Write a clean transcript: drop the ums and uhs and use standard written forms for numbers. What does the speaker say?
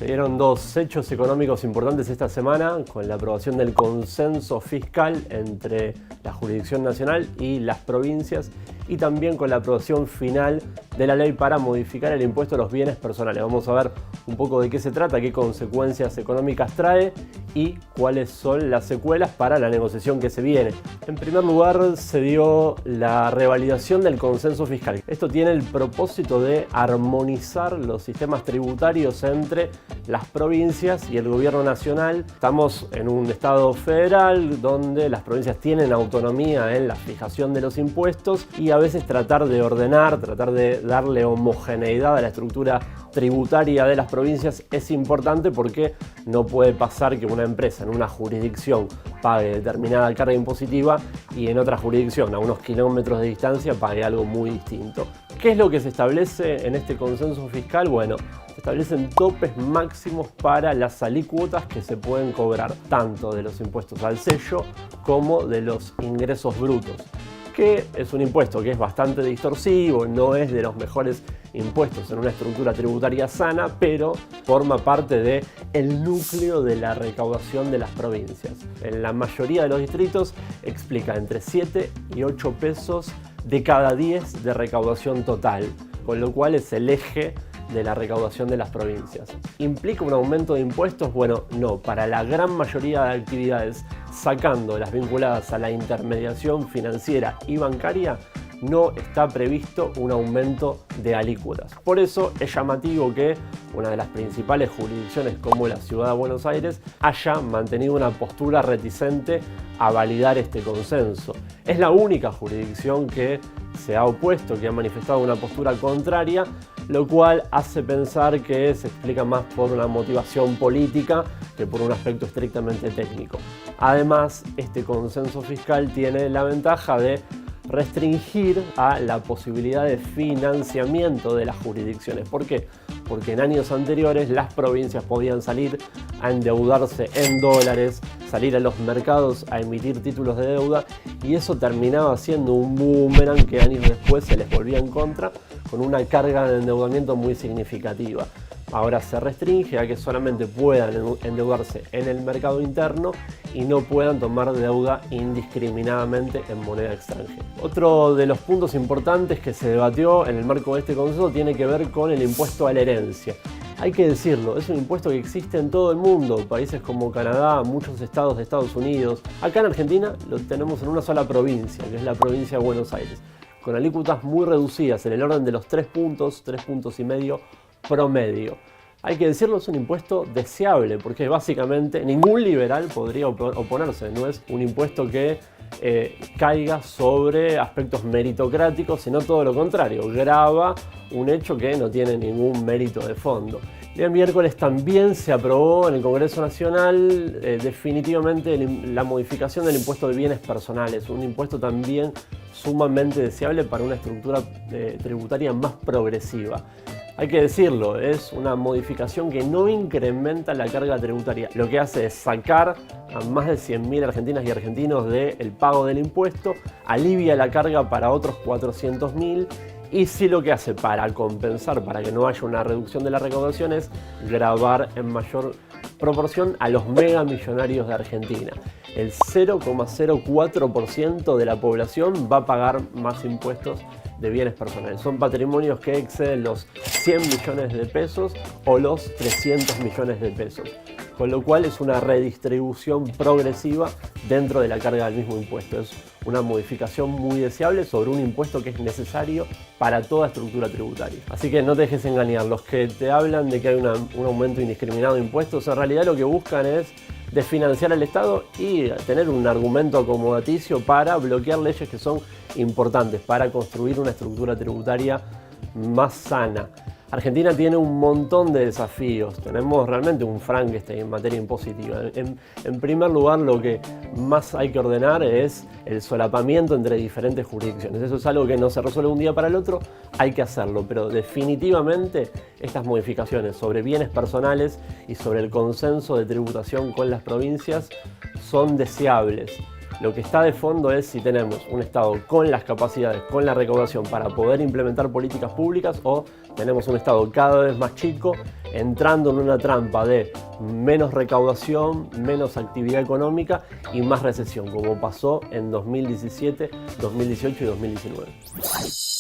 Se dieron dos hechos económicos importantes esta semana con la aprobación del consenso fiscal entre la jurisdicción nacional y las provincias y también con la aprobación final de la ley para modificar el impuesto a los bienes personales. Vamos a ver un poco de qué se trata, qué consecuencias económicas trae y cuáles son las secuelas para la negociación que se viene. En primer lugar, se dio la revalidación del consenso fiscal. Esto tiene el propósito de armonizar los sistemas tributarios entre las provincias y el gobierno nacional. Estamos en un estado federal donde las provincias tienen autonomía en la fijación de los impuestos y a veces tratar de ordenar, tratar de darle homogeneidad a la estructura tributaria de las provincias es importante porque no puede pasar que una empresa en una jurisdicción pague determinada carga impositiva y en otra jurisdicción, a unos kilómetros de distancia, pague algo muy distinto. ¿Qué es lo que se establece en este consenso fiscal? Bueno, se establecen topes máximos para las alícuotas que se pueden cobrar, tanto de los impuestos al sello como de los ingresos brutos, que es un impuesto que es bastante distorsivo, no es de los mejores impuestos en una estructura tributaria sana, pero forma parte del núcleo de la recaudación de las provincias. En la mayoría de los distritos explica entre 7 y 8 pesos de cada 10 de recaudación total, con lo cual es el eje de la recaudación de las provincias. ¿Implica un aumento de impuestos? Bueno, no. Para la gran mayoría de actividades, sacando las vinculadas a la intermediación financiera y bancaria, no está previsto un aumento de alícuotas. Por eso es llamativo que una de las principales jurisdicciones como la Ciudad de Buenos Aires haya mantenido una postura reticente a validar este consenso. Es la única jurisdicción que se ha opuesto, que ha manifestado una postura contraria, lo cual hace pensar que se explica más por una motivación política que por un aspecto estrictamente técnico. Además, este consenso fiscal tiene la ventaja de restringir a la posibilidad de financiamiento de las jurisdicciones. ¿Por qué? Porque en años anteriores las provincias podían salir a endeudarse en dólares, salir a los mercados a emitir títulos de deuda y eso terminaba siendo un boomerang que años después se les volvía en contra con una carga de endeudamiento muy significativa. Ahora se restringe a que solamente puedan endeudarse en el mercado interno y no puedan tomar deuda indiscriminadamente en moneda extranjera. Otro de los puntos importantes que se debatió en el marco de este consenso tiene que ver con el impuesto a la herencia. Hay que decirlo, es un impuesto que existe en todo el mundo, países como Canadá, muchos estados de Estados Unidos. Acá en Argentina lo tenemos en una sola provincia, que es la provincia de Buenos Aires, con alícuotas muy reducidas, en el orden de los 3 puntos y medio promedio. Hay que decirlo, es un impuesto deseable porque básicamente ningún liberal podría oponerse. No es un impuesto que caiga sobre aspectos meritocráticos, sino todo lo contrario, grava un hecho que no tiene ningún mérito de fondo. El día miércoles también se aprobó en el Congreso Nacional definitivamente la modificación del impuesto de bienes personales, un impuesto también sumamente deseable para una estructura tributaria más progresiva. Hay que decirlo, es una modificación que no incrementa la carga tributaria. Lo que hace es sacar a más de 100.000 argentinas y argentinos del pago del impuesto, alivia la carga para otros 400.000 y sí lo que hace para compensar, para que no haya una reducción de la recaudación es gravar en mayor proporción a los megamillonarios de Argentina. El 0,04% de la población va a pagar más impuestos de bienes personales. Son patrimonios que exceden los 100 millones de pesos o los 300 millones de pesos. Con lo cual es una redistribución progresiva dentro de la carga del mismo impuesto. Es una modificación muy deseable sobre un impuesto que es necesario para toda estructura tributaria. Así que no te dejes engañar. Los que te hablan de que hay un aumento indiscriminado de impuestos, en realidad lo que buscan es desfinanciar al Estado y tener un argumento acomodaticio para bloquear leyes que son importantes para construir una estructura tributaria más sana. Argentina tiene un montón de desafíos, tenemos realmente un Frankenstein en materia impositiva. En primer lugar, lo que más hay que ordenar es el solapamiento entre diferentes jurisdicciones. Eso es algo que no se resuelve un día para el otro, hay que hacerlo, pero definitivamente estas modificaciones sobre bienes personales y sobre el consenso de tributación con las provincias son deseables. Lo que está de fondo es si tenemos un Estado con las capacidades, con la recaudación para poder implementar políticas públicas, o tenemos un Estado cada vez más chico, entrando en una trampa de menos recaudación, menos actividad económica y más recesión, como pasó en 2017, 2018 y 2019.